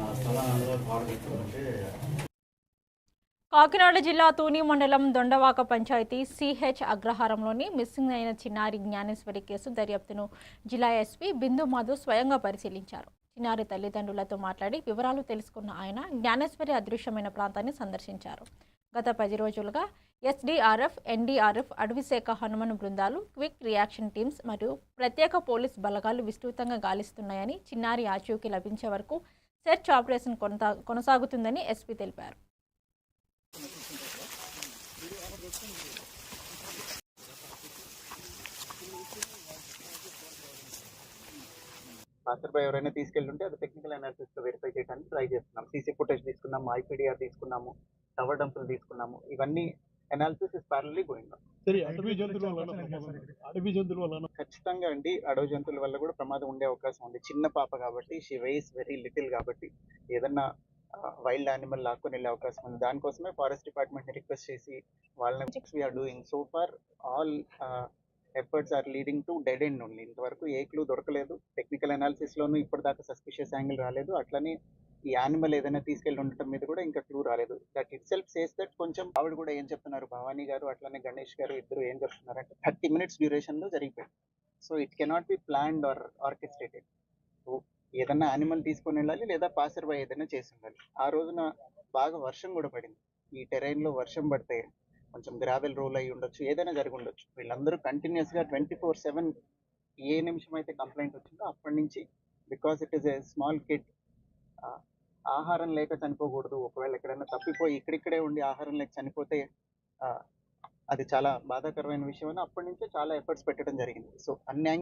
నా స్థలాన్ని పాడగొట్టుకుంటే కాకినాడ జిల్లా తూని మండలం దొండవాక పంచాయతీ సిహెచ్ అగ్రహారంలోని మిస్సింగ్ అయిన చిన్నారి జ్ఞానేశ్వరి కేసు దర్యాప్తును జిల్లా ఎస్పీ బిందు మాధవ్ స్వయంగా పరిశీలించారు. చిన్నారి తల్లిదండ్రులతో మాట్లాడి వివరాలు తెలుసుకున్న ఆయన జ్ఞానేశ్వరి అదృశ్యమైన ప్రాంతాన్ని సందర్శించారు. గత 10 రోజులుగా ఎస్డీఆర్ఎఫ్, ఎన్డీఆర్ఎఫ్, అటవీశాఖ హనుమాన్ బృందాలు, క్విక్ రియాక్షన్ టీమ్స్ మరియు ప్రత్యేక పోలీస్ బలగాలు విస్తృతంగా గాలిస్తున్నాయని, చిన్నారి ఆచూకీ లభించే వరకు సెర్చ్ ఆపరేషన్ కొనసాగుతుందని ఎస్పీ తెలిపారు. పాస్టర్ ఎవరైనా తీసుకెళ్తుంటే అది టెక్నికల్ అనాలిసిస్ తో వెరిఫై చేయడానికి ట్రై చేస్తున్నాం. సీసీ ఫుటేజ్ తీసుకున్నాము, ఐపీడీఆర్ తీసుకున్నాము, టవర్ డంపులు తీసుకున్నాము. ఇవన్నీ అనాలిసిస్ ఇస్ ప్యారలీ గోయింగ్ ఆన్. ఖచ్చితంగా అండి, అడవి జంతువుల వల్ల కూడా ప్రమాదం ఉండే అవకాశం ఉంది. చిన్న పాప కాబట్టి, షీ వెయిస్ వెరీ లిటిల్ కాబట్టి ఏదన్నా వైల్డ్ యానిమల్ లాక్కొని వెళ్ళే అవకాశం ఉంది. దానికోసమే ఫారెస్ట్ డిపార్ట్మెంట్ ని రిక్వెస్ట్ చేసి వాళ్ళని we are doing. So far all efforts are leading to dead end only. ఇంతవరకు ఏ క్లూ దొరకలేదు. టెక్నికల్ అనాలిసిస్ లోనూ ఇప్పటిదాకా సస్పిషియస్ యాంగిల్ రాలేదు. అట్లనే ఈ యానిమల్ ఏదైనా తీసుకెళ్లి ఉండటం మీద కూడా ఇంకా క్లూ రాలేదు. That it self says that కొంచెం ఆవిడ కూడా ఏం చెప్తున్నారు, భవానీ గారు అట్లనే గణేష్ గారు ఇద్దరు ఏం చెప్తున్నారంటే 30 minutes డ్యూరేషన్ లో జరిగిపోయింది. So it cannot be planned or orchestrated. So ఏదన్నా యానిమల్ తీసుకొని వెళ్ళాలి, లేదా పాసర్ బై ఏదైనా చేసి ఉండాలి. ఆ రోజున బాగా వర్షం కూడా పడింది. ఈ టెరైన్ లో వర్షం పడితే కొంచెం గ్రావెల్ రోల్ అయ్యి ఉండొచ్చు, ఏదైనా జరిగి ఉండొచ్చు. వీళ్ళందరూ కంటిన్యూస్ గా 24/7 ఏ నిమిషం అయితే కంప్లైంట్ వచ్చిందో అప్పటి నుంచి, because it is a small kid, ఆహారం లేక చనిపోకూడదు. ఒకవేళ ఎక్కడైనా తప్పిపోయి ఇక్కడిక్కడే ఉండి ఆహారం లేక చనిపోతే అది చాలా బాధాకరమైన విషయం అని అప్పటి నుంచే చాలా ఎఫర్ట్స్ పెట్టడం జరిగింది. సో అన్ని